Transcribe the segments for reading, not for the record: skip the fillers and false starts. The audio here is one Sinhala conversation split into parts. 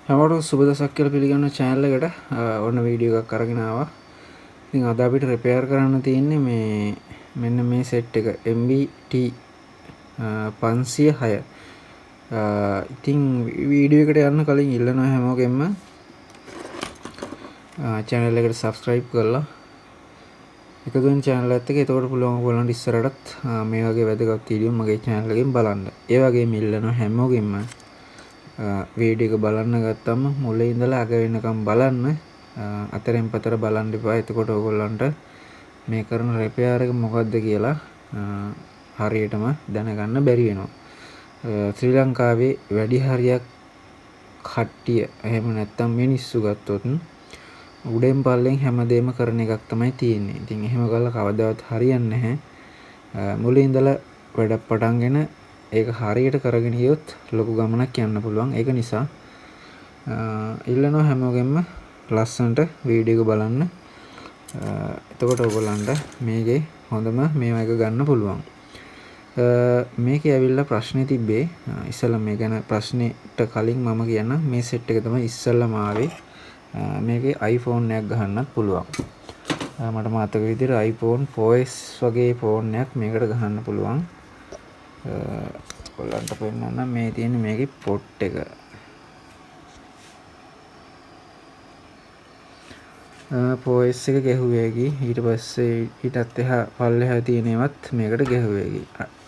හැමෝටම සුබ දවසක් කියලා පිළිගන්න channel එකට ඔන්න වීඩියෝ එකක් අරගෙන ආවා. ඉතින් අද අපිට රිපෙයාර් කරන්න තියෙන්නේ මේ මෙන්න මේ සෙට් එක MBT 506. ඉතින් වීඩියෝ එකට යන්න කලින් ඉල්ලනවා හැමෝගෙම channel එකට subscribe කරලා එකතු වෙන channel එකත් එක්ක එතකොට පුළුවන් ඔයගොල්ලන්ට ඉස්සරහටත් මේ වගේ වැදගත් වීඩියෝ මගේ channel එකෙන් බලන්න. ඒ වගේම ඉල්ලනවා හැමෝගෙම වීඩියෝ එක බලන්න ගත්තම මුලින් ඉඳලා අග වෙනකම් බලන්න. අතරෙන් පතර බලන්න එපා. එතකොට ඔයගොල්ලන්ට මේ කරන රිපෙයාර් එක මොකද්ද කියලා හරියටම දැනගන්න බැරි වෙනවා. ශ්‍රී ලංකාවේ වැඩි හරියක් කට්ටිය එහෙම නැත්තම් මිනිස්සු ගත්තොත් උඩෙන් පල්ලෙන් හැමදේම කරන එකක් තමයි තියෙන්නේ. ඉතින් එහෙම කළා කවදාවත් හරියන්නේ නැහැ. මුලින් ඉඳලා වැඩ පටන්ගෙන ඒක හරියට කරගෙන ගියොත් ලොකු ගමනක් යන්න පුළුවන්. ඒක නිසා ඉල්ලනවා හැමෝගෙම ලස්සනට වීඩියෝ එක බලන්න. එතකොට ඔයගොල්ලන්ට මේකේ හොඳම මේවා එක ගන්න පුළුවන්. මේකේ ඇවිල්ලා ප්‍රශ්නේ තිබ්බේ ඉස්සෙල්ලා මේ ගැන ප්‍රශ්නෙට කලින් මම කියන්න මේ සෙට් එක තමයි ඉස්සෙල්ලාම ආවේ. මේකේ iPhone එකක් ගහන්නත් පුළුවන්. මට මතක විදිහට iPhone 4S වගේ ෆෝන් එකක් මේකට ගහන්න පුළුවන්. ඔයගොල්ලන්ට පෙන්නන්න මේ තියෙන්නේ මේකේ පොට් එක. පෝස් එක ගැහුවේකි. ඊට පස්සේ ඊටත් එහා පල්ලෙහා තියෙන ඒවත් මේකට ගැහුවේකි.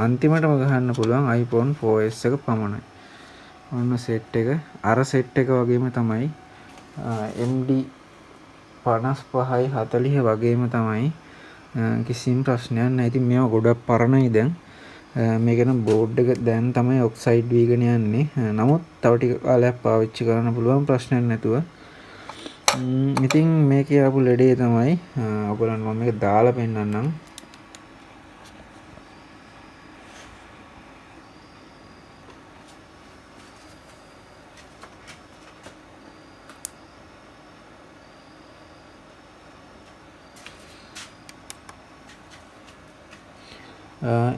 අන්තිමටම ගහන්න පුළුවන් iPhone 4S එක පමණයි. ඔන්න සෙට් එක. අර සෙට් එක වගේම තමයි MD 55යි 40 වගේම තමයි. කිසිම ප්‍රශ්නයක් නැහැ. ඉතින් මේවා ගොඩක් පරණයි දැන්. මේකන බෝඩ් එක දැන් තමයි ඔක්සයිඩ් වීගෙන යන්නේ. නමුත් තව ටික කාලයක් පාවිච්චි කරන්න පුළුවන් ප්‍රශ්නයක් නැතුව. ඉතින් මේකේ ආපු ලෙඩේ තමයි ඔයගොල්ලන්ට මම මේක දාලා පෙන්නන්නම්.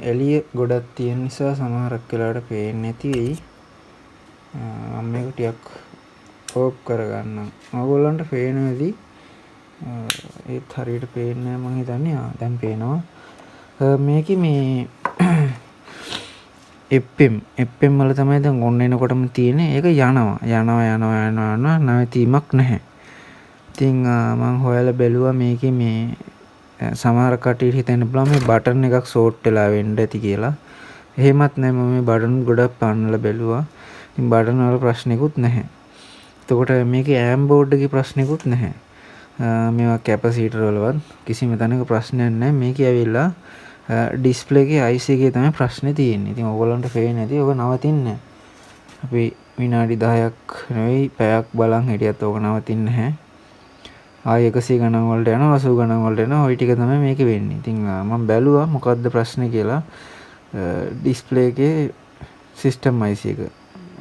එළිය ගොඩක් තියෙන නිසා සමහරක් වෙලාවට පේන්නේ නැති වෙයි. මම මේක ටිකක් ඕප් කරගන්නම්. ඔයගොල්ලන්ට පේනවද? ඒත් හරියට පේන්නේ නැහැ මම හිතන්නේ. දැන් පේනවා. මේකේ මේ FM වල තමයි දැන් ඔන්න එනකොටම තියෙන්නේ. ඒක යනවා නැවතීමක් නැහැ. ඉතින් මම හොයලා බැලුවා මේකේ මේ සමහර කට්ටියට හිතෙන්න පුළුවන් මේ බටන් එකක් ෂෝට් වෙලා වෙන්න ඇති කියලා. එහෙමත් නැහැ. මම මේ බටන් ගොඩක් පන්නලා බැලුවා. ඉතින් බටන් වල ප්‍රශ්නෙකුත් නැහැ. එතකොට මේකේ ඈම් බෝඩ් එකේ ප්‍රශ්නෙකුත් නැහැ. මේවා කැපසිටර් වලවත් කිසිම තැනක ප්‍රශ්නයක් නැහැ. මේකේ ඇවිල්ලා ඩිස්ප්ලේ එකේ IC එකේ තමයි ප්‍රශ්නේ තියෙන්නේ. ඉතින් ඕගොල්ලන්ට පේන්නේ නැති. ඕක නවතින්නේ නැහැ. අපි විනාඩි 10ක් නෙවෙයි පැයක් බලන් හිටියත් ඕක නවතින්නේ නැහැ. ආයෙ 100 ගණන් වලට යනවා 80 ගණන් වලට යනවා. ওই ටික තමයි මේකේ වෙන්නේ. ඉතින් මම බැලුවා මොකද්ද ප්‍රශ්නේ කියලා. ඩිස්ප්ලේ එකේ සිස්ටම් IC එක.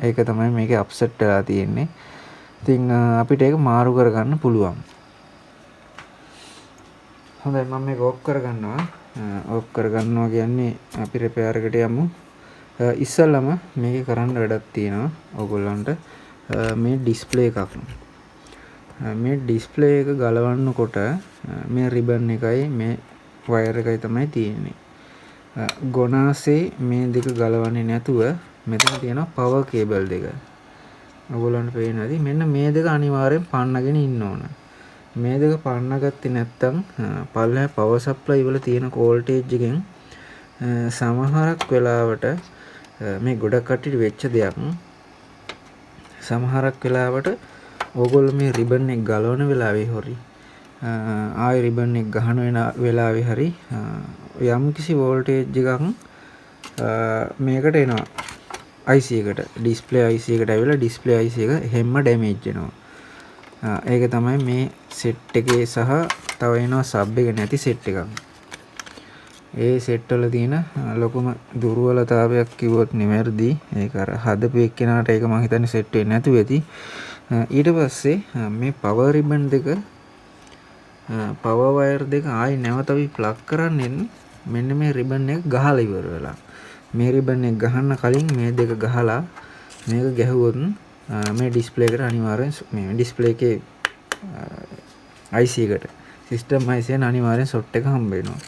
ඒක තමයි මේකේ අප්සෙට් වෙලා තියෙන්නේ. ඉතින් අපිට ඒක මාරු කරගන්න පුළුවන්. හොඳයි මම මේක ඔෆ් කරගන්නවා. ඔෆ් කරගන්නවා කියන්නේ අපි රිපෙයාර් එකට යමු. ඉස්සෙල්ලම මේකේ කරන්න වැඩක් තියෙනවා. ඕගොල්ලන්ට මේ ඩිස්ප්ලේ එකක්. මේ ඩිස්ප්ලේ එක ගලවන්නකොට මේ රිබන් එකයි මේ වයර් එකයි තමයි තියෙන්නේ. ගොනාසේ මේ දෙක ගලවන්නේ නැතුව මෙතන තියෙනවා පවර් කේබල් දෙක. ඔයගොල්ලන්ට පේනවාද? මෙන්න මේ දෙක අනිවාර්යෙන් පන්නගෙන ඉන්න ඕන. මේ දෙක පන්නගත්තේ නැත්නම් පල්ලෙහා පවර් සප්ලයි වල තියෙන වෝල්ටේජ් එකෙන් සමහරක් වෙලාවට මේ ගොඩක් කට්ටියට වෙච්ච දෙයක්. සමහරක් වෙලාවට ඕගොල්ලෝ මේ රිබන් එක ගලවන වෙලාවේ හොරි ආයෙ රිබන් එක ගහන වෙලාවේ හරි යම් කිසි වෝල්ටේජ් එකක් මේකට එනවා. IC එකට ඩිස්ප්ලේ IC එකට ඇවිල්ලා ඩිස්ප්ලේ IC එක හැම ඩැමේජ් වෙනවා. ඒක තමයි මේ සෙට් එකේ සහ තව එනවා සබ් එක නැති සෙට් එකක්. ඒ සෙට් වල තියෙන ලොකුම දුර්වලතාවයක් කිව්වොත් නිවැරදි. ඒක අර හදපු එක්කෙනාට ඒක මම හිතන්නේ සෙට් වෙන්නේ නැතුව ඇති. ඊට පස්සේ මේ පවර් රිබන් දෙක පවර් වයර් දෙක ආයි නැවත අපි ප්ලග් කරන්නේ මෙන්න මේ රිබන් එක ගහලා ඉවර වෙලා. මේ රිබන් එක ගහන්න කලින් මේ දෙක ගහලා මේක ගැහුවොත් මේ ඩිස්ප්ලේ එකට අනිවාර්යෙන් මේ ඩිස්ප්ලේ එකේ IC එකට සිස්ටම් IC එක අනිවාර්යෙන් සොට් එක හම්බ වෙනවා.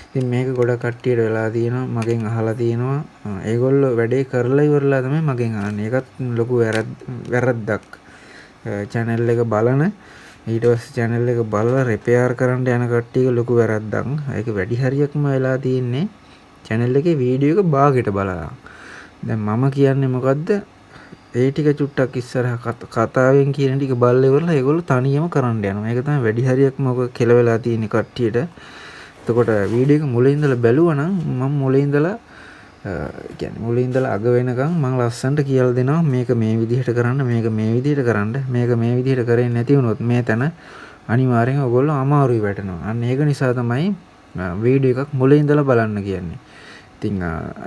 ඉතින් මේක ගොඩක් කට්ටියට වෙලා තියෙනවා, මගෙන් අහලා තියෙනවා. ඒගොල්ලෝ වැඩේ කරලා ඉවරලා තමයි මගෙන් අහන්නේ. ඒකත් ලොකු වැරද්දක්. channel එක බලන ඊට පස්සේ channel එක බලලා repair කරන්න යන කට්ටියක ලොකු වැරද්දක්. ඒක වැඩි හරියක්ම වෙලා තියෙන්නේ channel එකේ වීඩියෝ එක භාගයට බලලා. දැන් මම කියන්නේ මොකද්ද? ඒ ටික චුට්ටක් ඉස්සරහ කතාවෙන් කියන ටික බලලා ඉවරලා ඒගොල්ලෝ තනියම කරන්න යනවා. ඒක තමයි වැඩි හරියක්ම ඔක කෙලවෙලා තියෙන්නේ කට්ටියට. එතකොට වීඩියෝ එක මුලින් ඉඳලා බැලුවා නම් මම මුලින් ඉඳලා කියන්නේ මුලින් ඉඳලා අග වෙනකන් මම ලස්සනට කියලා දෙනවා මේක මේ විදිහට කරන්න, මේක මේ විදිහට කරන්න, මේක මේ විදිහට කරේ නැති වුණොත් මේ තැන අනිවාර්යෙන් ඔයගොල්ලෝ අමාරුයි වැටෙනවා. අන්න ඒක නිසා තමයි වීඩියෝ එකක් මුලින් ඉඳලා බලන්න කියන්නේ. ඉතින්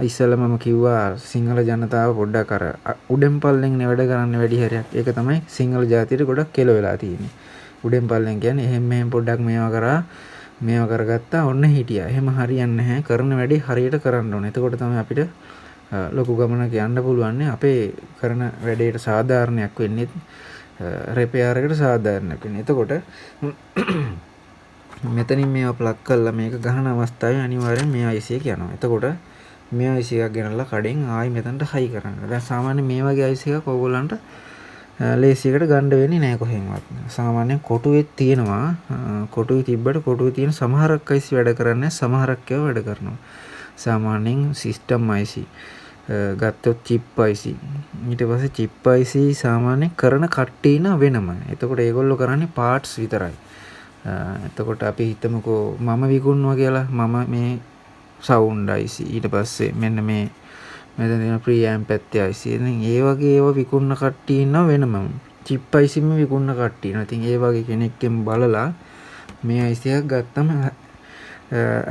ඉස්සෙල්ලා මම කිව්වා සිංහල ජනතාව පොඩ්ඩක් අර උඩෙන් පල්ලෙන් වැඩ කරන්න වැඩි හරියක්. ඒක තමයි සිංහල ජාතියට ගොඩක් කෙලවෙලා තියෙන්නේ. උඩෙන් පල්ලෙන් කියන්නේ එහෙම මෙහෙම පොඩ්ඩක් මේවා කරගත්තා ඔන්න හිටියා. එහෙම හරියන්නේ නැහැ. කරන වැඩේ හරියට කරන්න ඕනේ. එතකොට තමයි අපිට ලොකු ගමනක් යන්න පුළුවන්. අපේ කරන වැඩේට සාධාරණයක් වෙන්නේ රිපෙයාර් එකට සාධාරණයක් වෙන්නේ. එතකොට මෙතනින් මේවා ප්ලග් කරලා මේක ගහන අවස්ථාවේ අනිවාර්යෙන් මේ IC එක යනවා. එතකොට මේ IC එකක් ගෙනල්ලා කඩෙන් ආයි මෙතනට හයි කරන්න. දැන් සාමාන්‍යයෙන් මේ වගේ IC එකක් ඕගොල්ලන්ට ලේසියකට ගන්න වෙන්නේ නැහැ කොහෙන්වත්. සාමාන්‍යයෙන් කොටුවේ තියෙනවා. කොටුවේ තිබ්බට කොටුවේ තියෙන සමහරක් IC වැඩ කරන්නේ සමහරක් ඒවා වැඩ කරනවා. සාමාන්‍යයෙන් සිස්ටම් IC ගත්තොත් chip IC. ඊට පස්සේ chip IC සාමාන්‍යයෙන් කරන කට්ටිය ඉන්න වෙනම. එතකොට ඒගොල්ලෝ කරන්නේ parts විතරයි. එතකොට අපි හිතමුකෝ මම විකුණනවා කියලා මම මේ sound IC ඊට පස්සේ මෙන්න මේ මෙතන තියෙන preamp පැත්තේ IC. ඉතින් ඒ වගේ ඒවා විකුණන කට්ටිය ඉන්නවා වෙනම. chip IC ම විකුණන කට්ටිය ඉන්නවා. ඉතින් ඒ වගේ කෙනෙක්ගෙන් බලලා මේ IC එකක් ගත්තම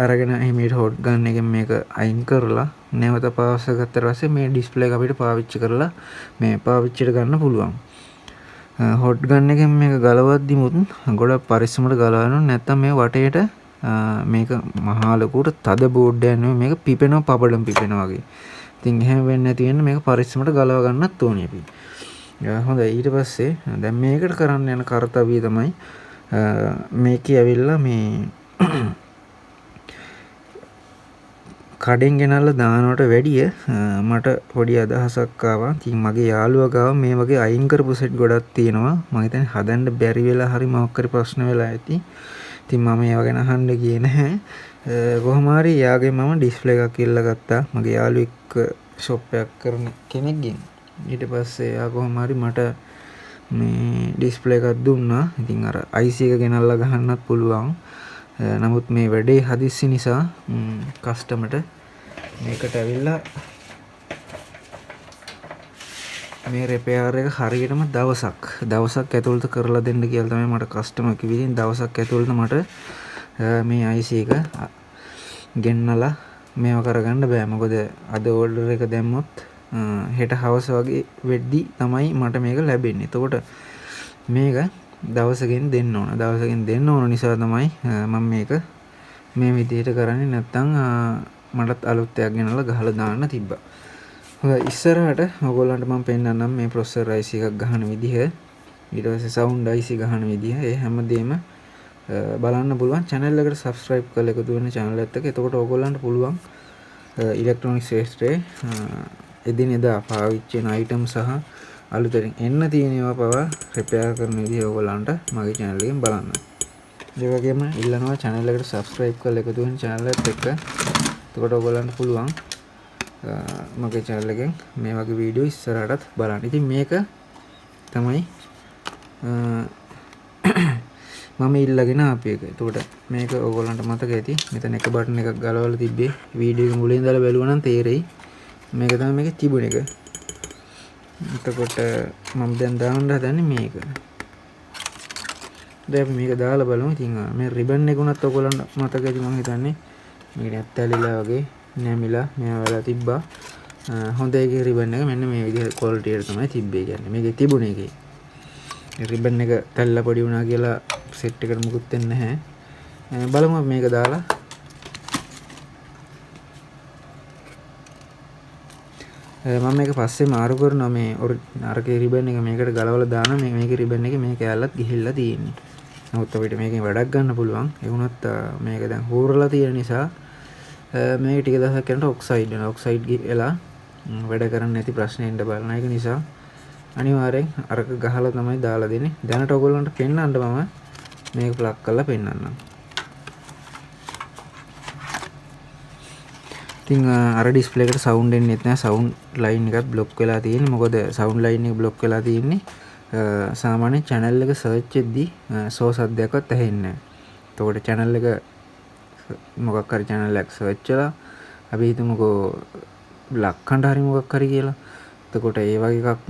අරගෙන එහිමීට හොට් ගන්න එකෙන් මේක අයින් කරලා නැවත පාවස් ගත්තට පස්සේ මේ ඩිස්ප්ලේ එක අපිට පාවිච්චි කරලා මේ පාවිච්චියට ගන්න පුළුවන්. හොට් ගන්න එකෙන් මේක ගලවද්දිමුත් ගොඩක් පරිස්සමට ගලවන්න නැත්නම් මේ වටේට මේක මහා ලොකුට තද බෝඩ් එකක් නෙමෙයි මේක පිපෙනවා පපඩම් පිපෙනවා වගේ. ඉතින් එහෙම වෙන්නේ නැති වෙන්න මේක පරිස්සමට ගලව ගන්නත් ඕනේ අපි. හොඳයි ඊට පස්සේ දැන් මේකට කරන්න යන කාර්යය තමයි මේකේ ඇවිල්ලා මේ කඩෙන් ගෙනල්ලා දානවට වැඩිය මට පොඩි අදහසක් ආවා. ඉතින් මගේ යාළුවා ගාව මේ වගේ අයින් කරපු සෙට් ගොඩක් තියෙනවා. මම හිතන්නේ හදන්න බැරි වෙලා හරි මොකක් හරි ප්‍රශ්න වෙලා ඇති. ඉතින් මම ඒව ගැන අහන්න ගියේ නැහැ. කොහොම හරි යාගේ මම ඩිස්ප්ලේ එකක් ඉල්ල ගත්තා. මගේ යාළුවෙක් ෂොප් එකක් කරන කෙනෙක්ගෙන්. ඊට පස්සේ යා කොහොම හරි මට මේ ඩිස්ප්ලේ එකක් දුන්නා. ඉතින් අර IC එක ගෙනල්ලා ගහන්නත් පුළුවන්. නමුත් මේ වැඩේ හදිස්සි නිසා කස්ටමර්ට මේකට ඇවිල්ලා මේ රිපෙයාර් එක හරියටම දවසක් ඇතුළත කරලා දෙන්න කියලා තමයි මට කස්ටමර් කිව්වේ. ඉතින් දවසක් ඇතුළත මට මේ IC එක ගෙන්නලා මේව කරගන්න බෑ. මොකද අද ඕඩර් එක දැම්මොත් හෙට හවස වගේ වෙද්දි තමයි මට මේක ලැබෙන්නේ. එතකොට මේක දවසකින් දෙන්න ඕන. දවසකින් දෙන්න ඕන නිසා තමයි මම මේක මේ විදිහට කරන්නේ. නැත්තම් මටත් අලුත් එකක් ගෙනල්ලා ගහලා දාන්න තිබ්බා. හොඳයි ඉස්සරහට ඔයගොල්ලන්ට මම පෙන්නන්නම් මේ ප්‍රොසෙසර් IC එකක් ගහන විදිහ. ඊට පස්සේ සවුන්ඩ් IC ගහන විදිහ. ඒ හැමදේම බලන්න පුළුවන්. channel එකට subscribe කරලා එකතු වෙන channel එකත් එක්ක. එතකොට ඔයගොල්ලන්ට පුළුවන් ඉලෙක්ට්‍රොනික ශාස්ත්‍රයේ එදිනෙදා පාවිච්චි වෙන item සහ අලුතෙන් එන්න තියෙන ඒවා පවා රිපෙයාර් කරන විදිහ ඔයගොල්ලන්ට මගේ channel එකෙන් බලන්න. ඒ වගේම ඉල්ලනවා channel එකට subscribe කරලා එකතු වෙන channel එකත් එක්ක. එතකොට ඔයගොල්ලන්ට පුළුවන් මගේ channel එකෙන් මේ වගේ වීඩියෝ ඉස්සරහටත් බලන්න. ඉතින් මේක තමයි මම ඉල්ලගෙන ආපු එක. එතකොට මේක ඔයගොල්ලන්ට මතක ඇති. මෙතන එක බටන් එකක් ගලවලා තිබ්බේ. වීඩියෝ එක මුලින් ඉඳලා බැලුවා නම් තේරෙයි. මේක තමයි මේකේ තිබුණ එක. එතකොට මම දැන් දාන්න හදන්නේ මේක. දැන් අපි මේක දාලා බලමු. ඉතින් මේ රිබන් එක උනත් ඔයගොල්ලන්ට මතක ඇති මම හිතන්නේ. මේක ඇත්තලිලා වගේ නැමිලා මේවා වෙලා තිබ්බා. හොඳ එකේ රිබන් එක මෙන්න මේ විදිහට ක්වොලිටි එක තමයි තිබ්බේ කියන්නේ. මේකේ තිබුණ එකේ. රිබන් එක තැල්ලා පොඩි වුණා කියලා සෙට් එකට මුකුත් වෙන්නේ නැහැ. බලමු මේක දාලා. මම මේක පස්සේ මාරු කරනවා මේ අරකේ රිබන් එක මේකට ගලවලා දානවා. මේකේ රිබන් එකේ මේ කෑල්ලත් ගිහිල්ලා තියෙන්නේ. නමුත් අපිට මේකෙන් වැඩක් ගන්න පුළුවන්. ඒ වුණත් මේක දැන් හූරලා තියෙන නිසා මේක ටික දවසක් යනකොට ඔක්සයිඩ් වෙනවා. ඔක්සයිඩ් ගිහලා වැඩ කරන්නේ නැති ප්‍රශ්නේ එන්න බලන එක නිසා අනිවාර්යෙන් අරක ගහලා තමයි දාලා දෙන්නේ. දැනට ඔයගොල්ලන්ට පෙන්නන්න මම මේක ප්ලග් කරලා පෙන්නන්නම්. ඉතින් අර ඩිස්ප්ලේ එකට සවුන්ඩ් එන්නෙත් නැහැ. සවුන්ඩ් ලයින් එකත් බ්ලොක් වෙලා තියෙන්නේ. මොකද සවුන්ඩ් ලයින් එක බ්ලොක් වෙලා තියෙන්නේ සාමාන්‍ය channel එක search එද්දි සෝස් සද්දයක්වත් ඇහෙන්නේ නැහැ. එතකොට channel එක මොකක් හරි channel එකක් search කරලා අපි හිතමුකෝ ලක්කන්ට හරි මොකක් හරි කියලා. එතකොට ඒ වගේ එකක්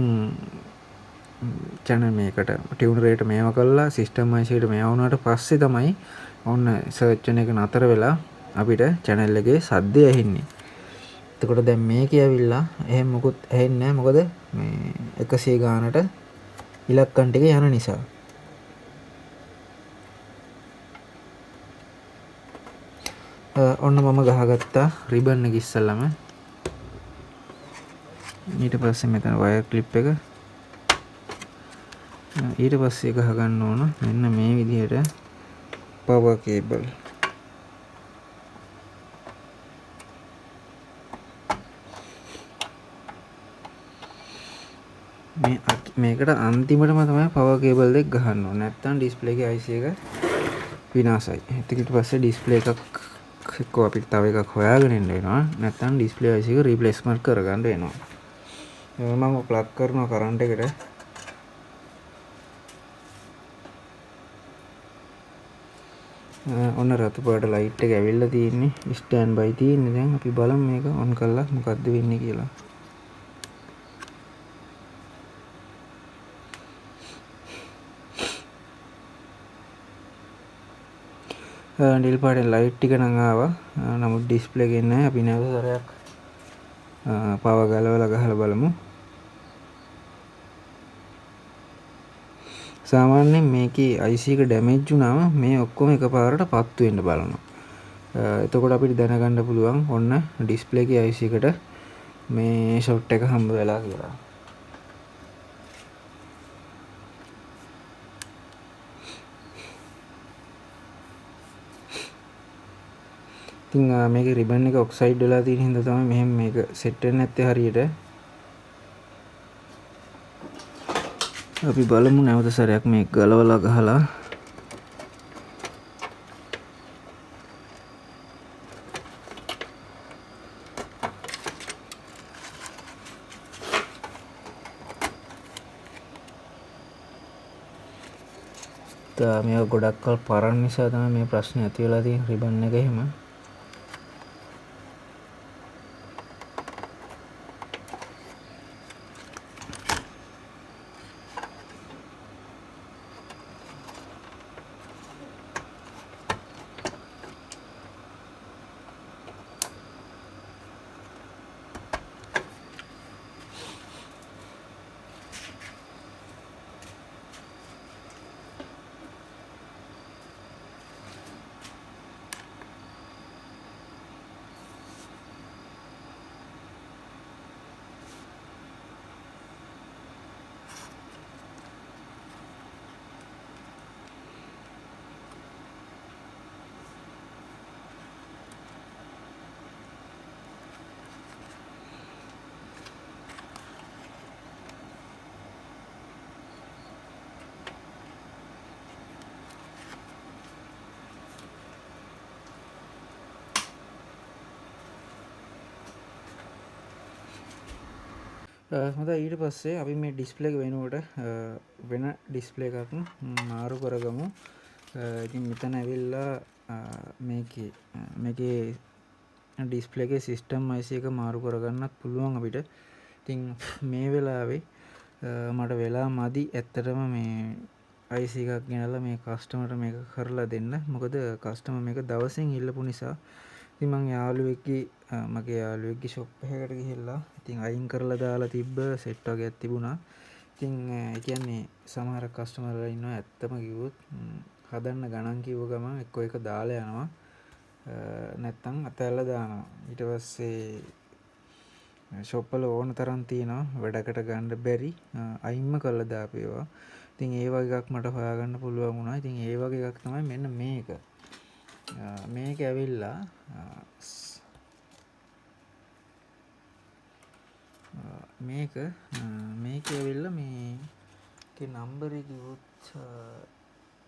channel මේකට tune rate මේව කළා system IC එකට මේව වුණාට පස්සේ තමයි ඔන්න search එක නතර වෙලා අපිට channel එකේ සද්දය ඇහෙන්නේ. එතකොට දැන් මේකේ ඇවිල්ලා එහෙම මොකුත් ඇහෙන්නේ නැහැ. මොකද මේ 100 ගානට ඉලක්කම් ටික යන නිසා. ඔන්න මම ගහගත්තා රිබන් එක ඉස්සල්ලාම. ඊට පස්සේ මෙතන වයර් ක්ලිප් එක. ඊට පස්සේ ගහ ගන්න ඕන මෙන්න මේ විදිහට power cable. මේකට අන්තිමටම තමයි power cable දෙක ගහන්න ඕනේ. නැත්නම් display එකේ IC එක විනාශයි. ඊට පස්සේ display එකක් එක්කෝ අපිට තව එකක් හොයාගෙන ඉන්න වෙනවා. නැත්නම් display IC එක replacement කරගන්න වෙනවා. මම plug කරනවා current එකට. ඔන්න රතු පාට light එක ඇවිල්ලා තියෙන්නේ. stand by තියෙන්නේ. දැන් අපි බලමු මේක on කරලා මොකද්ද වෙන්නේ කියලා. නිල් පාටේ ලයිට් ටික නම් ආවා. නමුත් ඩිස්ප්ලේ එකේ නැහැ. අපි නැවත සැරයක් පවර් ගලවලා ගහලා බලමු. සාමාන්‍යයෙන් මේකේ IC එක ඩැමේජ් වුණාම මේ ඔක්කොම එකපාරට පත්තු වෙන්න බලනවා. එතකොට අපිට දැනගන්න පුළුවන් ඔන්න ඩිස්ප්ලේ එකේ IC එකට මේ ෂොට් එක හම්බ වෙලා කියලා. ඉතින් මේකේ රිබන් එක ඔක්සයිඩ් වෙලා තියෙන හින්දා තමයි මෙහෙම මේක සෙට් වෙන්නේ නැත්තේ හරියට. අපි බලමු නැවත සැරයක් මේක ගලවලා ගහලා. මේක ගොඩක් කල් පරණ නිසා තමයි මේ ප්‍රශ්නේ ඇති වෙලා තියෙන්නේ රිබන් එක එහෙම. හොඳයි ඊට පස්සේ අපි මේ ඩිස්ප්ලේ එක වෙනුවට වෙන ඩිස්ප්ලේ එකක් මාරු කරගමු. ඉතින් මෙතන ඇවිල්ලා මේකේ ඩිස්ප්ලේ එකේ සිස්ටම් IC එක මාරු කරගන්නත් පුළුවන් අපිට. ඉතින් මේ වෙලාවේ මට වෙලා මදි ඇත්තටම මේ IC එකක් ගෙනල්ලා මේ කස්ටමර්ට මේක කරලා දෙන්න. මොකද කස්ටමර් මේක දවසින් ඉල්ලපු නිසා ඉතින් මගේ යාළුවෙක්ගේ ෂොප් එකකට ගිහිල්ලා ඉතින් අයින් කරලා දාලා තිබ්බ සෙට් වගේක් තිබුණා. ඉතින් ඒ කියන්නේ සමහර කස්ටමර්ලා ඉන්නවා ඇත්තම කිව්වොත් හදන්න ගණන් කිව්ව ගමන් එක්කෝ එක දාලා යනවා නැත්තම් අතහැරලා දානවා. ඊට පස්සේ ෂොප් වල ඕන තරම් තියෙනවා වැඩකට ගන්න බැරි අයින්ම කරලා දාපේවා. ඉතින් ඒ වගේ එකක් මට හොයාගන්න පුළුවන් වුණා. ඉතින් ඒ වගේ එකක් තමයි මෙන්න මේක. මේක ඇවිල්ලා මේක ඇවිල්ලා මේකේ නම්බරේ කිව්වොත්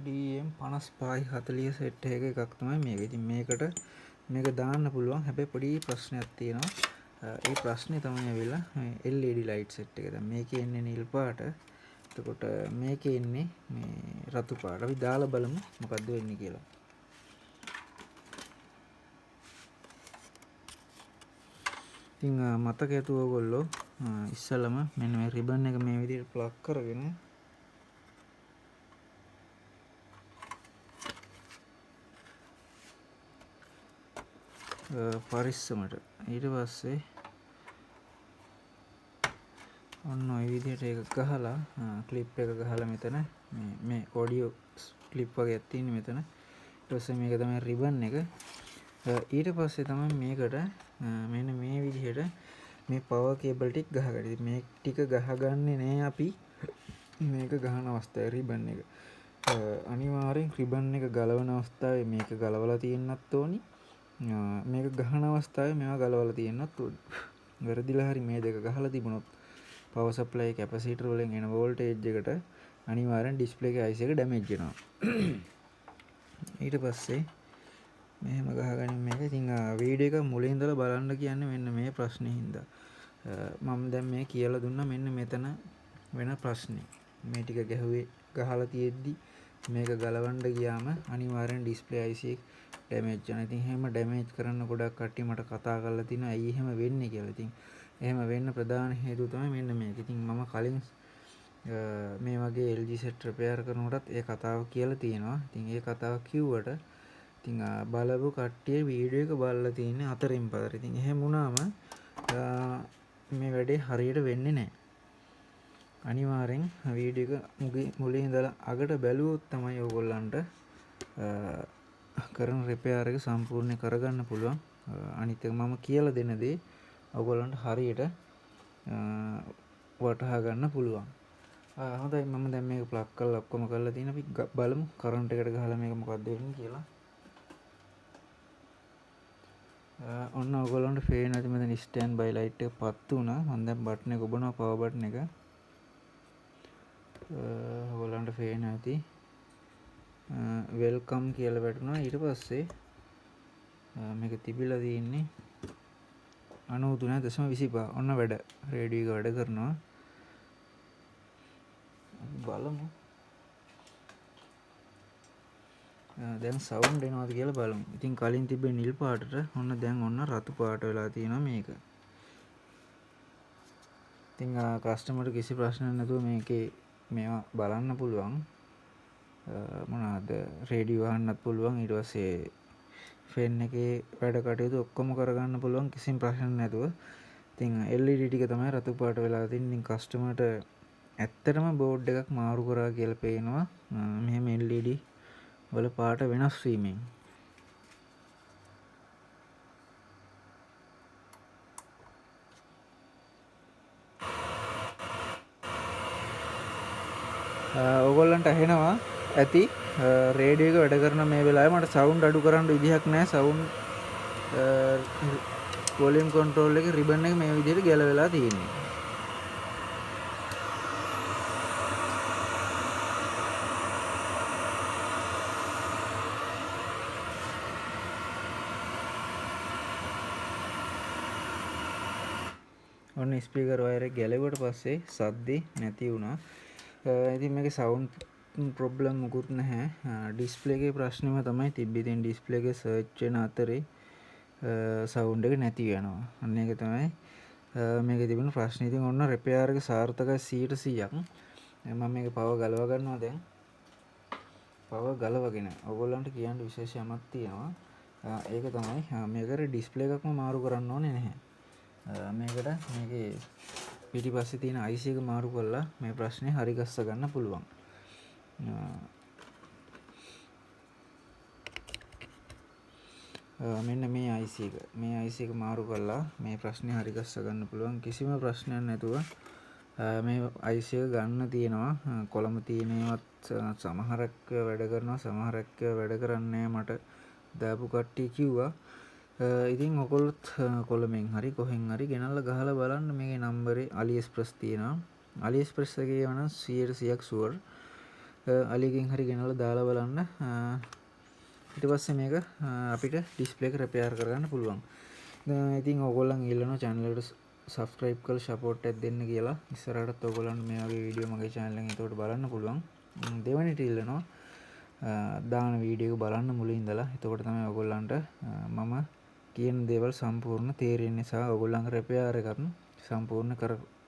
DM5540 සෙට් එකක් තමයි මේක. ඉතින් මේක දාන්න පුළුවන්. හැබැයි පොඩි ප්‍රශ්නයක් තියෙනවා. ඒ ප්‍රශ්නේ තමයි ඇවිල්ලා LED light set එක. දැන් මේකේ එන්නේ නිල් පාට. එතකොට මේකේ එන්නේ මේ රතු පාට. අපි දාලා බලමු මොකද්ද වෙන්නේ කියලා. ඉතින් මතක ඇතුව ඔයගොල්ලෝ ඉස්සලම මෙන්න මේ රිබන් එක මේ විදිහට ප්ලග් කරගෙන පරිස්සමට ඊට පස්සේ ඔන්න ඔය විදිහට ඒක ගහලා ක්ලිප් එක ගහලා මෙතන මේ ඔඩියෝ ක්ලිප් වගේක් තියෙන්නේ මෙතන. ඊට පස්සේ මේක තමයි රිබන් එක. ඊට පස්සේ තමයි මේකට මෙන්න මේ විදිහට මේ පවර් කේබල් ටික ගහගන්න. ඉතින් මේ ටික ගහගන්නේ නෑ අපි මේක ගහන අවස්ථාවේ රිබන් එක. අනිවාර්යෙන් රිබන් එක ගලවන අවස්ථාවේ මේක ගලවලා තියෙන්නත් ඕනි. මේක ගහන අවස්ථාවේ මේවා ගලවලා තියෙන්නත් ඕනි. වැරදිලා හරි මේ දෙක ගහලා තිබුණොත් පවර් සප්ලයි කැපැසිටර් වලින් එන වෝල්ටේජ් එකට අනිවාර්යෙන් ඩිස්ප්ලේ එකේ IC එක ඩැමේජ් වෙනවා. ඊට පස්සේ මෙහෙම ගහගනින් මේක. ඉතින් වීඩියෝ එක මුලින් ඉඳලා බලන්න කියන්නේ මෙන්න මේ ප්‍රශ්නේ හින්දා. මම දැන් මේ කියලා දුන්නා මෙන්න මෙතන වෙන ප්‍රශ්නේ. මේ ටික ගැහුවේ ගහලා තියෙද්දි මේක ගලවන්න ගියාම අනිවාර්යෙන් ඩිස්ප්ලේ IC එක ඩැමේජ් වෙනවා. ඉතින් එහෙම ඩැමේජ් කරන්න ගොඩක් කට්ටිය මට කතා කරලා තිනවා ඇයි එහෙම වෙන්නේ කියලා. ඉතින් එහෙම වෙන්න ප්‍රධාන හේතුව තමයි මෙන්න මේක. ඉතින් මම කලින් මේ වගේ LG set repair කරනකොටත් ඒ කතාව කියලා තියෙනවා. ඉතින් ඒ කතාව කිව්වට ඉතින් බලපු කට්ටිය වීඩියෝ එක බලලා තින්නේ අතරින් පතර. ඉතින් එහෙම වුණාම මේ වැඩේ හරියට වෙන්නේ නැහැ. අනිවාර්යෙන් වීඩියෝ එක මුලින් ඉඳලා අගට බැලුවොත් තමයි ඕගොල්ලන්ට කරන රිපෙයාර් එක සම්පූර්ණ කරගන්න පුළුවන්. අනිත් එක මම කියලා දෙන දේ ඕගොල්ලන්ට හරියට වටහා ගන්න පුළුවන්. හොඳයි මම දැන් මේක ප්ලග් කරලා ඔක්කොම කරලා තියෙන අපි බලමු කරන්ට් එකට ගහලා මේක මොකක්ද වෙන්නේ කියලා. ඔන්න ඔයගොල්ලන්ට පේන ඇති මෙතන ස්ටෑන්ඩ් බයි ලයිට් එක පත් වුණා. මම දැන් බටන් එක ඔබනවා පවර් බටන් එක. ඔයගොල්ලන්ට පේන ඇති වෙල්කම් කියලා වැටුණා. ඊට පස්සේ මේක තිබිලා තියෙන්නේ 93.25. ඔන්න වැඩ රේඩියෝ එක වැඩ කරනවා. බලමු දැන් සවුන්ඩ් එනවද කියලා බලමු. ඉතින් කලින් තිබ්බේ නිල් පාටට ඔන්න දැන් ඔන්න රතු පාට වෙලා තියෙනවා මේක. ඉතින් කස්ටමර්ට කිසි ප්‍රශ්නයක් නැතුව මේකේ මේවා බලන්න පුළුවන්. මොනවාද රේඩියෝ අහන්නත් පුළුවන්. ඊට පස්සේ ෆෑන් එකේ වැඩ කටයුතු ඔක්කොම කරගන්න පුළුවන් කිසිම ප්‍රශ්නයක් නැතුව. ඉතින් LED ටික තමයි රතු පාට වෙලා තියෙන්නේ. ඉතින් කස්ටමර්ට ඇත්තටම බෝඩ් එකක් මාරු කරා කියලා පේනවා. මෙහෙම LED වල පාට වෙනස් වීමෙන්. ඕගොල්ලන්ට ඇහෙනවා ඇති රේඩියෝ එක වැඩ කරන මේ වෙලාවේ මට සවුන්ඩ් අඩු කරන්න විදිහක් නැහැ. සවුන්ඩ් වොලියුම් කන්ට්‍රෝල් එකේ රිබන් එක මේ විදිහට ගැලවෙලා තියෙන්නේ. ඔන්න ස්පීකර් වයර් එක ගැලෙවුවට පස්සේ සද්දේ නැති වුණා. ඉතින් මේකේ සවුන්ඩ් ප්‍රොබ්ලම් මොකුත් නැහැ. ඩිස්ප්ලේ එකේ ප්‍රශ්නෙම තමයි තිබ්බේ. ඉතින් ඩිස්ප්ලේ එකේ සර්ච් වෙන අතරේ සවුන්ඩ් එක නැති වෙනවා. අන්න ඒක තමයි මේකේ තිබෙන ප්‍රශ්නේ. ඉතින් ඔන්න රිපෙයාර් එක සාර්ථකයි 100%ක්. මම මේක පවර් ගලව ගන්නවා දැන්. පවර් ගලවගෙන ඔයගොල්ලන්ට කියන්න විශේෂ යමක් තියෙනවා. ඒක තමයි මේකට ඩිස්ප්ලේ එකක්ම මාරු කරන්න ඕනේ නැහැ. මේකට මේකේ පිටිපස්සේ තියෙන IC එක මාරු කරලා මේ ප්‍රශ්නේ හරි ගස්ස ගන්න පුළුවන්. මෙන්න මේ IC එක මාරු කරලා මේ ප්‍රශ්නේ හරි ගස්ස ගන්න පුළුවන්. කිසිම ප්‍රශ්නයක් නැතුව මේ IC එක ගන්න තියෙනවා. කොළඹ තියෙනවත් සමහරක් වැඩ කරනවා, සමහරක් වැඩ කරන්නේ මට දාපු කට්ටිය කිව්වා. ඉතින් ඔයගොල්ලොත් කොළඹෙන් හරි කොහෙන් හරි ගෙනල්ලා ගහලා බලන්න. මේකේ නම්බරේ AliExpress තියෙනවා. AliExpress එකේ යන 100%ක් ෂුවර්. අලිගෙන් හරි ගෙනල්ලා දාලා බලන්න. ඊට පස්සේ මේක අපිට ඩිස්ප්ලේ එක රිපෙයාර් කරගන්න පුළුවන්. ඉතින් ඕගොල්ලන් ඉල්ලනවා channel එකට subscribe කරලා support එකක් දෙන්න කියලා. ඉස්සරහටත් ඕගොල්ලන්ට මේ වගේ වීඩියෝ මගේ channel එකෙන් එතකොට බලන්න පුළුවන්. දෙවෙනිට ඉල්ලනවා දාන වීඩියෝ එක බලන්න මුලින් ඉඳලා. එතකොට තමයි ඕගොල්ලන්ට මම කියන දේවල් සම්පූර්ණ තේරෙන්නේ සහ ඕගොල්ලන්ගේ රිපෙයාර් එකත් සම්පූර්ණ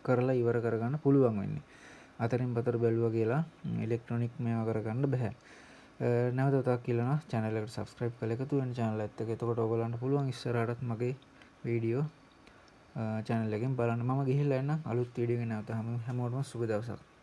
කරලා ඉවර කරගන්න පුළුවන් වෙන්නේ. අතරින් පතර බැලුවා කියලා ඉලෙක්ට්‍රොනික මේවා කරගන්න බෑ. නැවත උතක් කියනවා channel එකට subscribe කරලා එකතු වෙන්න channel එකත් එක්ක. එතකොට ඔයගොල්ලන්ට පුළුවන් ඉස්සරහටත් මගේ වීඩියෝ channel එකෙන් බලන්න. මම ගිහිල්ලා එන්න අලුත් වීඩියෝ එකකින් නැවත හැමෝටම සුබ දවසක්.